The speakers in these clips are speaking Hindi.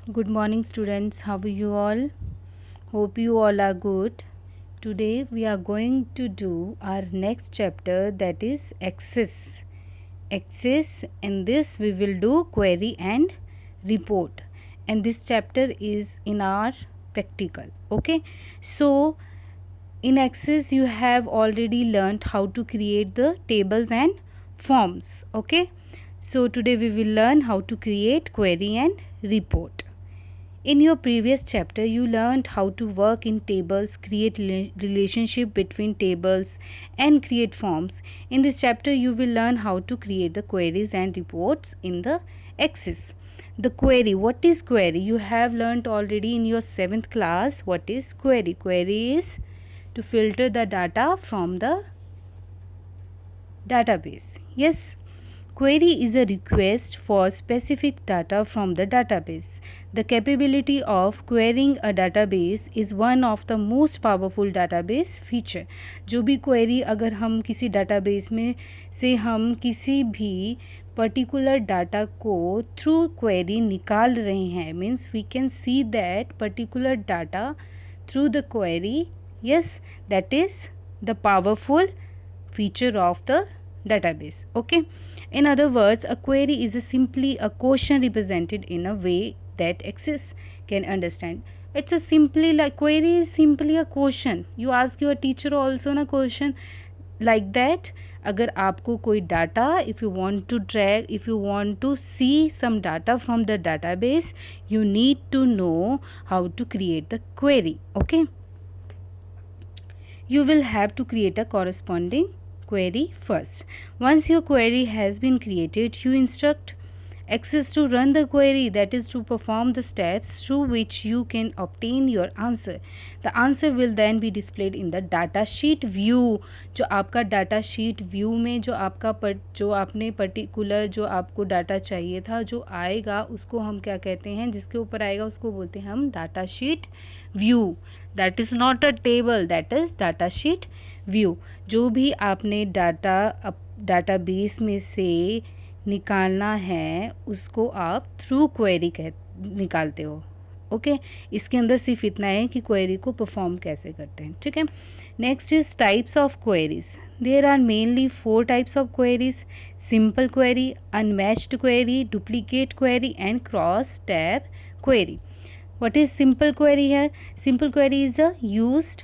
Good morning, students. How are you all? Hope you all are good. Today we are going to do our next chapter, that is Access. Access. In this we will do query and report. And this chapter is in our practical. Okay. So in Access you have already learned how to create the tables and forms. Okay. So today we will learn how to create query and report. In your previous chapter, you learned how to work in tables, create relationship between tables and create forms. In this chapter, you will learn how to create the queries and reports in the Access. The query, what is query? You have learned already in your 7th class what is query. Query is to filter the data from the database. Yes. Query is a request for specific data from the database. The capability of querying a database is one of the most powerful database feature. जो भी query अगर हम किसी database में से हम किसी भी particular data को through query निकाल रहे हैं, means we can see that particular data through the query. Yes, that is the powerful feature of the database. Okay. In other words, a query is simply a question represented in a way that Access can understand. It's a simply like query is simply a question. You ask your teacher also a question like that. अगर आपको कोई data, if you want to track, if you want to see some data from the database, you need to know how to create the query. Okay. You will have to create a corresponding query first. Once your query has been created, you instruct Access to run the query, that is to perform the steps through which you can obtain your answer. The answer will then be displayed in the data sheet view. जो आपका data sheet view में जो आपका जो आपने particular जो आपको data चाहिए था जो आएगा उसको हम क्या कहते हैं, जिसके ऊपर आएगा उसको बोलते हैं हम data sheet view. That is not a table, that is data sheet view. जो भी आपने database में से निकालना है उसको आप थ्रू क्वेरी निकालते हो. ओके. इसके अंदर सिर्फ इतना है कि क्वेरी को परफॉर्म कैसे करते हैं. ठीक है. Next is types of queries. There are mainly 4 types of queries: simple query, unmatched query, duplicate query and cross tab query. What is simple query here? Simple query is used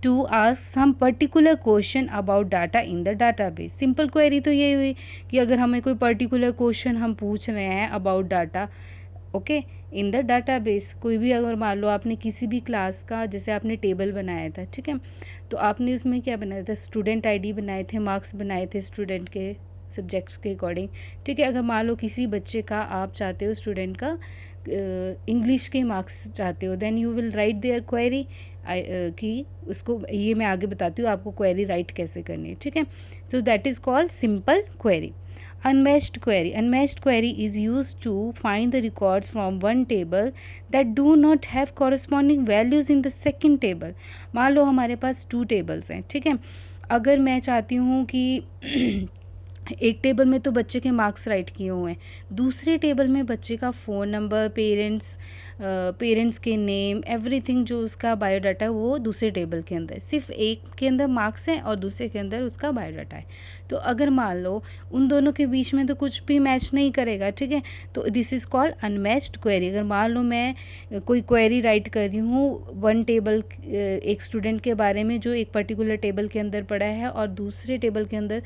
to ask some particular question about data in the database. Simple query तो ये हुई कि अगर हमें कोई particular question हम पूछ रहे हैं about data, okay, in the database. कोई भी अगर मान लो आपने किसी भी क्लास का, जैसे आपने टेबल बनाया था, ठीक है, तो आपने उसमें क्या बनाया था, स्टूडेंट आईडी बनाए थे, मार्क्स बनाए थे स्टूडेंट के सब्जेक्ट्स के अकॉर्डिंग. ठीक है. अगर मान लो किसी बच्चे का आप चाहते हो, स्टूडेंट का इंग्लिश के मार्क्स चाहते हो, then you will write their query कि उसको, ये मैं आगे बताती हूँ आपको क्वेरी राइट कैसे करनी है. ठीक है. तो that is called simple query. Unmatched query. Unmatched query is used to find the records from one table that do not have corresponding values in the second table. मान लो हमारे पास 2 टेबल्स हैं. ठीक है. अगर मैं चाहती हूँ कि एक टेबल में तो बच्चे के मार्क्स राइट किए हुए हैं, दूसरे टेबल में बच्चे का फ़ोन नंबर, पेरेंट्स के नेम, एवरीथिंग जो उसका बायोडाटा है वो दूसरे टेबल के अंदर, सिर्फ एक के अंदर मार्क्स हैं और दूसरे के अंदर उसका बायोडाटा है. तो अगर मान लो उन दोनों के बीच में तो कुछ भी मैच नहीं करेगा. ठीक है. तो this is called unmatched query. अगर मान लो मैं कोई क्वेरी राइट कर रही हूँ वन टेबल, एक स्टूडेंट के बारे में जो एक पर्टिकुलर टेबल के अंदर पड़ा है और दूसरे टेबल के अंदर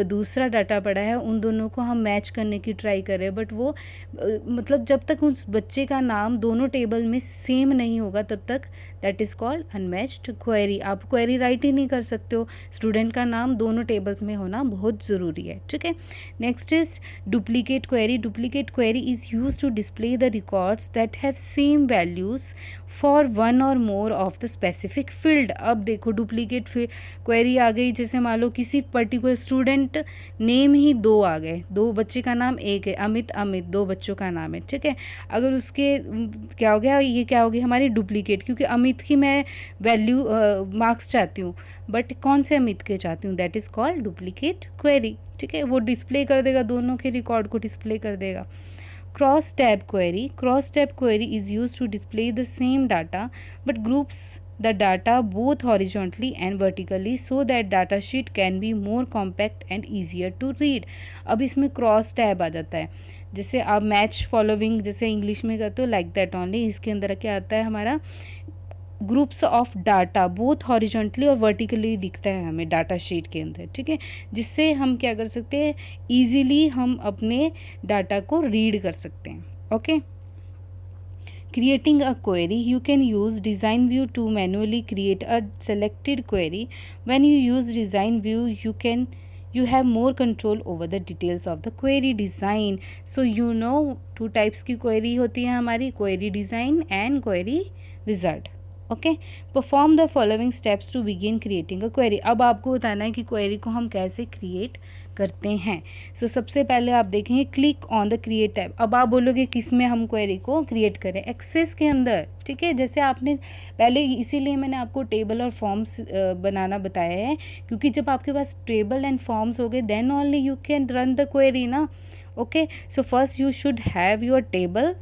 दूसरा डाटा पड़ा है, उन दोनों को हम मैच करने की ट्राई कर रहे हैं, बट वो मतलब जब तक उस बच्चे का नाम दोनों टेबल में सेम नहीं होगा तब तक that is called unmatched query. आप क्वेरी राइट ही नहीं कर सकते हो. स्टूडेंट का नाम दोनों टेबल्स में होना बहुत ज़रूरी है. ठीक है. Next is duplicate query. Duplicate query is use to display the records that have same values for one or more of the specific field. अब देखो डुप्लीकेट क्वेरी आ गई. जैसे मान लो किसी पर्टिकुलर स्टूडेंट नेम ही 2 आ गए, 2 बच्चे का नाम एक है, अमित 2 बच्चों का नाम है. ठीक है. अगर उसके क्या हो गया, ये क्या हो गया हमारी डुप्लीकेट, क्योंकि अमित की मैं वैल्यू मार्क्स चाहती हूँ बट कौन से अमित के चाहती हूँ, that is called duplicate query. ठीक है. वो डिस्प्ले कर देगा, दोनों के रिकॉर्ड को डिस्प्ले कर देगा. Cross-tab query is used to display the same data but groups the data both horizontally and vertically so that data sheet can be more compact and easier to read. अब इसमें क्रॉस टैब आ जाता है, जैसे आप मैच फॉलोइंग जैसे इंग्लिश में कहते हो लाइक दैट ओनली. इसके अंदर क्या आता है हमारा groups of data both horizontally और वर्टिकली दिखता है हमें डाटा शीट के अंदर, ठीक है, जिससे हम क्या कर सकते हैं, ईजिली हम अपने डाटा को रीड कर सकते हैं. Okay. Creating a query, you can use design view to manually create a selected query. When you use design view, you have more control over the details of the query design. So you know two types की query होती है हमारी, query design and query wizard. Okay. Perform the following steps to begin creating a query. अब आपको बताना है कि क्वेरी को हम कैसे क्रिएट करते हैं. सो सबसे पहले आप देखेंगे click on the create tab. अब आप बोलोगे किस में हम क्वेरी को क्रिएट करें, एक्सेस के अंदर, ठीक है. जैसे आपने पहले, इसीलिए मैंने आपको टेबल और फॉर्म्स बनाना बताया है, क्योंकि जब आपके पास टेबल एंड फॉर्म्स हो गए then only you can run the query ना. Okay. So first you should have your table,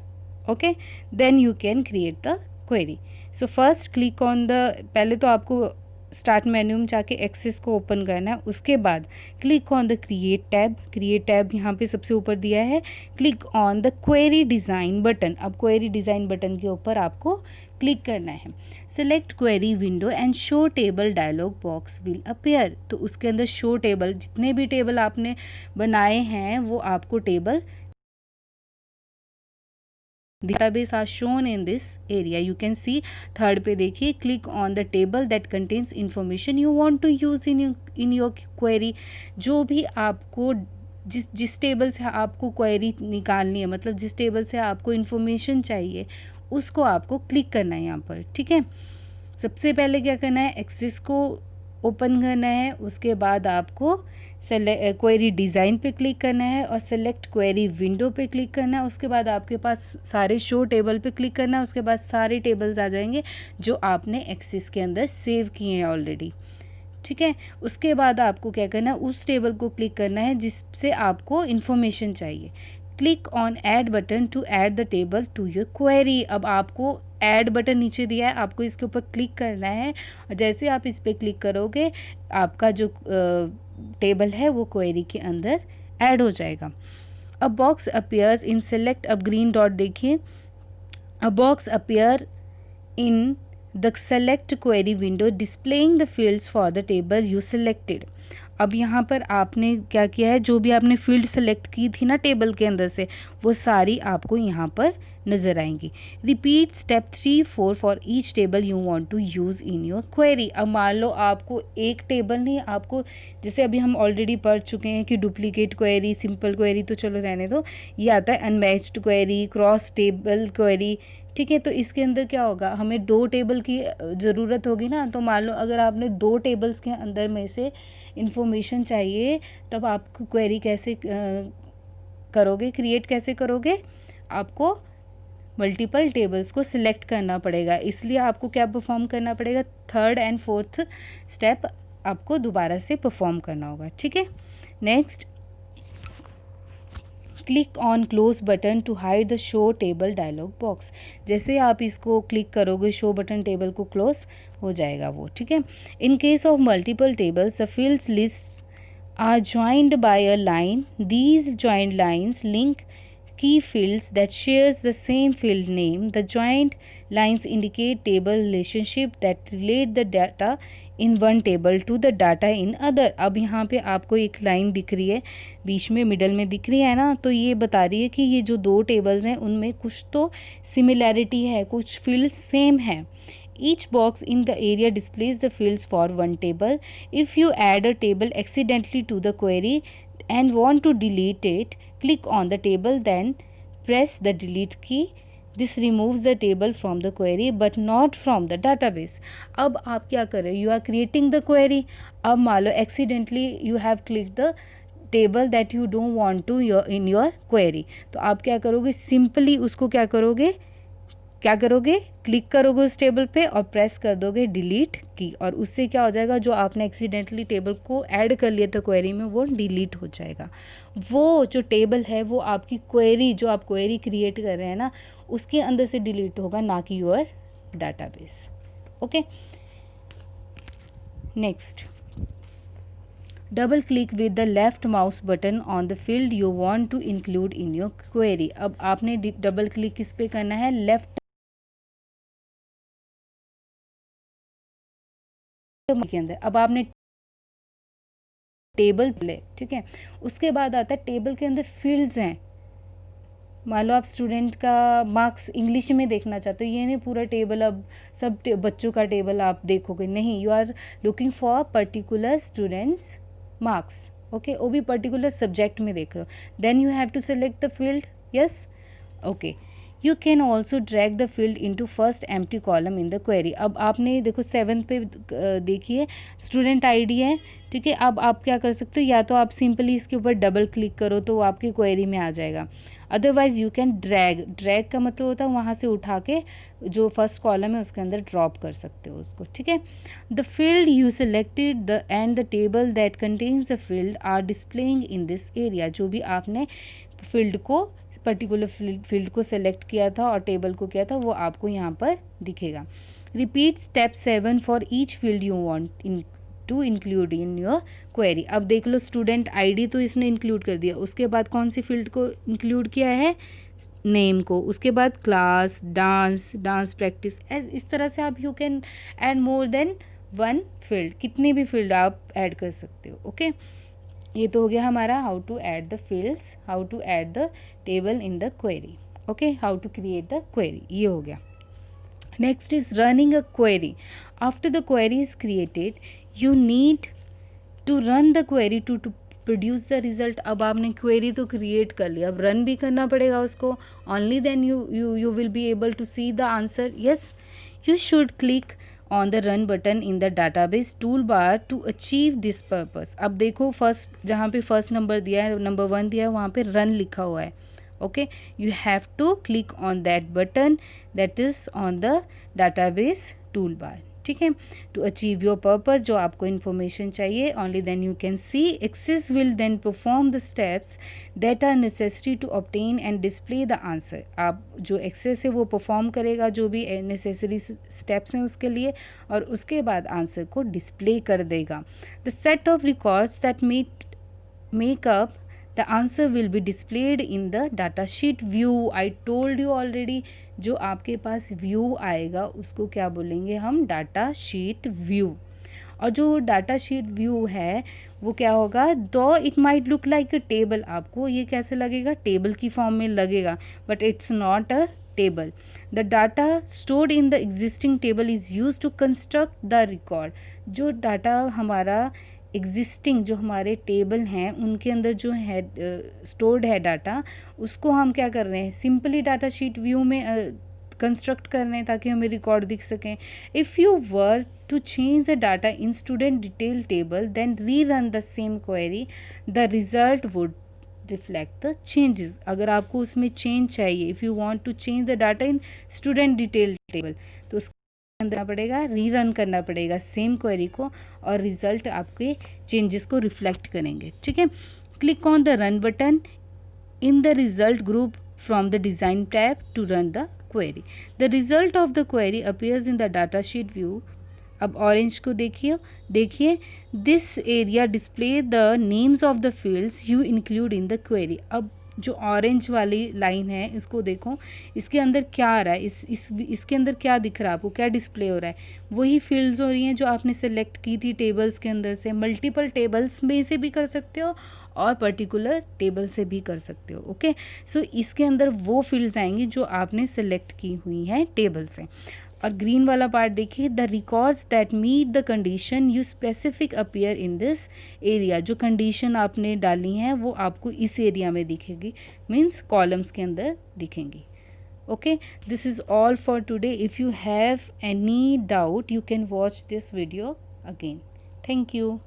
okay, then you can create the query. So first click on the, पहले तो आपको स्टार्ट मेन्यू में जाके एक्सेस को ओपन करना है, उसके बाद click on the create tab यहाँ पे सबसे ऊपर दिया है. Click on the query design button. अब क्वेरी डिज़ाइन बटन के ऊपर आपको क्लिक करना है. Select query window and show table dialog box will appear. तो उसके अंदर शो टेबल, जितने भी टेबल आपने बनाए हैं वो आपको table database are shown in this area. You can see third पे देखिए, click on the table that contains information you want to use in your query. जो भी आपको जिस टेबल से आपको क्वेरी निकालनी है, मतलब जिस टेबल से आपको इन्फॉर्मेशन चाहिए उसको आपको क्लिक करना है यहाँ पर, ठीक है. सबसे पहले क्या करना है, एक्सेस को ओपन करना है, उसके बाद आपको क्वेरी डिज़ाइन पे क्लिक करना है और सेलेक्ट क्वेरी विंडो पे क्लिक करना है. उसके बाद आपके पास सारे शो टेबल पे क्लिक करना है. उसके बाद सारे टेबल्स आ जाएंगे जो आपने एक्सेस के अंदर सेव किए हैं ऑलरेडी, ठीक है. उसके बाद आपको क्या करना है, उस टेबल को क्लिक करना है जिससे आपको इन्फॉर्मेशन चाहिए. Click on add button to add the table to your query. अब आपको ऐड बटन नीचे दिया है, आपको इसके ऊपर क्लिक करना है और जैसे आप इस पर क्लिक करोगे आपका जो टेबल है वो क्वेरी के अंदर ऐड हो जाएगा. अ बॉक्स अपीयर्स इन सेलेक्ट. अब ग्रीन डॉट देखिए, अ box appear in the select query window displaying the fields for the table you selected. अब यहाँ पर आपने क्या किया है, जो भी आपने फील्ड सेलेक्ट की थी ना टेबल के अंदर से, वो सारी आपको यहाँ पर नज़र आएंगी. Repeat step 3-4 for each table you want to use in your query. अब मान लो आपको एक टेबल नहीं, आपको जैसे अभी हम ऑलरेडी पढ़ चुके हैं कि डुप्लीकेट क्वेरी, सिंपल क्वेरी तो चलो रहने दो, ये आता है unmatched query, cross table query, ठीक है. तो इसके अंदर क्या होगा, हमें 2 टेबल की ज़रूरत होगी ना. तो मान लो अगर आपने 2 टेबल्स के अंदर में से इन्फॉर्मेशन चाहिए, तब आप क्वेरी कैसे करोगे, क्रिएट कैसे करोगे, आपको मल्टीपल टेबल्स को सिलेक्ट करना पड़ेगा. इसलिए आपको क्या परफॉर्म करना पड़ेगा, थर्ड एंड फोर्थ स्टेप आपको दोबारा से परफॉर्म करना होगा, ठीक है. Next, click on close button to hide the show table dialog box. जैसे आप इसको क्लिक करोगे शो बटन, टेबल को क्लोज हो जाएगा वो, ठीक है. In case of multiple tables the fields list are joined by a line. These joined lines link key fields that shares the same field name. The joined lines indicate table relationship that relate the data in one table to the data in other. अब यहाँ पे आपको एक लाइन दिख रही है बीच में, मिडल में दिख रही है ना, तो ये बता रही है कि ये जो 2 टेबल्स हैं उनमें कुछ तो सिमिलैरिटी है, कुछ फील्ड सेम है. Each box in the area displays the fields for one table. If you add a table accidentally to the query and want to delete it, click on the table, then press the delete key. This removes the table from the query but not from the database. अब आप क्या कर रहे हो, you are creating the query. अब मान लो accidentally you have clicked the table that you don't want to in your query. तो आप क्या करोगे, simply उसको क्या करोगे, क्या करोगे, क्लिक करोगे उस टेबल पे और प्रेस कर दोगे डिलीट की, और उससे क्या हो जाएगा, जो आपने एक्सीडेंटली टेबल को ऐड कर लिया था क्वेरी में वो डिलीट हो जाएगा। वो जो टेबल है वो आपकी क्वेरी, जो आप क्वेरी क्रिएट कर रहे हैं ना, उसके अंदर से डिलीट होगा, ना कि your database. Okay, next, double click with the left mouse button on the field you want to include in your query. अब आपने डबल क्लिक किस पे करना है, लेफ्ट के अंदर। अब आपने टेबल ले, ठीक है, उसके बाद आता है टेबल के अंदर फील्ड्स हैं। मान लो आप स्टूडेंट का मार्क्स इंग्लिश में देखना चाहते हो, ये नहीं पूरा टेबल अब सब बच्चों का टेबल आप देखोगे, नहीं, you are looking for particular students marks, okay, वो भी पर्टिकुलर सब्जेक्ट में देख रहे हो, then you have to select the field, yes, okay. You can also drag the field into first empty column in the query. अब आपने देखो 7 पे देखिए स्टूडेंट आईडी है, ठीक है। अब आप क्या कर सकते हो, या तो आप सिंपली इसके ऊपर डबल क्लिक करो तो वो आपकी क्वेरी में आ जाएगा, otherwise you can drag, drag का मतलब होता है वहाँ से उठा के जो फर्स्ट कॉलम है उसके अंदर ड्रॉप कर सकते हो उसको, ठीक है। The field you selected the and the table that contains the field are displaying in this area. जो भी आपने फील्ड को, पर्टिकुलर फील्ड को सेलेक्ट किया था और टेबल को किया था, वो आपको यहाँ पर दिखेगा। Repeat step 7 for each field you want in to include in your query. अब देख लो स्टूडेंट आईडी तो इसने इंक्लूड कर दिया, उसके बाद कौन सी फील्ड को इंक्लूड किया है, नेम को, उसके बाद क्लास, डांस, डांस प्रैक्टिस, इस तरह से आप you can add more than 1 field, कितनी भी फील्ड आप ऐड कर सकते हो, ओके। ये तो हो गया हमारा how to add the fields, how to add the table in the query, okay, how to create the query, ये हो गया। Next is running a query. After the query is created you need to run the query to produce the result. अब आपने क्वेरी तो क्रिएट कर लिया, अब रन भी करना पड़ेगा उसको, only then you will be able to see the answer, yes. You should click on the run button in the database toolbar to achieve this purpose। अब देखो फर्स्ट, जहाँ पे फर्स्ट नंबर दिया है, नंबर 1 दिया है, वहाँ पे रन लिखा हुआ है, okay. You have to click on that button that is on the database tool bar, ठीक है, टू अचीव योर पर्पज। जो आपको इन्फॉर्मेशन चाहिए, only then you can see. Access will then perform the steps that are necessary to obtain and display the answer. आप जो एक्सेस है वो परफॉर्म करेगा जो भी नेसेसरी स्टेप्स हैं उसके लिए, और उसके बाद आंसर को डिस्प्ले कर देगा। The set of records that make up the answer will be displayed in the data sheet view। I told you already, जो आपके पास व्यू आएगा उसको क्या बोलेंगे हम, डाटा शीट व्यू। और जो डाटा शीट व्यू है वो क्या होगा, though it might look like a table, आपको ये कैसे लगेगा, टेबल की फॉर्म में लगेगा, but it's not a table. The data stored in the existing table is use to construct the record. जो डाटा हमारा एग्जिस्टिंग, जो हमारे टेबल हैं उनके अंदर जो है स्टोर्ड है डाटा, उसको हम क्या कर रहे हैं, सिंपली डाटा शीट व्यू में कंस्ट्रक्ट कर रहे हैं ताकि हमें रिकॉर्ड दिख सकें। If you were to change the data in student detail table then rerun the same query, the result would reflect the changes. अगर आपको उसमें चेंज चाहिए, if you want to change the data in student detail table, तो करना पड़ेगा, रीरन करना पड़ेगा सेम क्वेरी को, और रिजल्ट आपके चेंजेस को रिफ्लेक्ट करेंगे, ठीक है। Click on the run button in the result group from the design tab to run the query. The result of the query appears in the data sheet view. अब ऑरेंज को देखिए this area display the names of the fields you include in the query. अब जो ऑरेंज वाली लाइन है इसको देखो, इसके अंदर क्या आ रहा है, इसके अंदर क्या दिख रहा है आपको, क्या डिस्प्ले हो रहा है, वही फील्ड्स हो रही हैं जो आपने सेलेक्ट की थी टेबल्स के अंदर से। मल्टीपल टेबल्स में से भी कर सकते हो और पर्टिकुलर टेबल से भी कर सकते हो, ओके। सो इसके अंदर वो फील्ड्स आएंगी जो आपने सेलेक्ट की हुई हैं टेबल से। और ग्रीन वाला पार्ट देखिए, the records that meet the condition you specific appear in this area. जो कंडीशन आपने डाली हैं वो आपको इस एरिया में दिखेगी, मीन्स कॉलम्स के अंदर दिखेंगी, okay. This is all for today. If you have any doubt you can watch this video again. Thank you.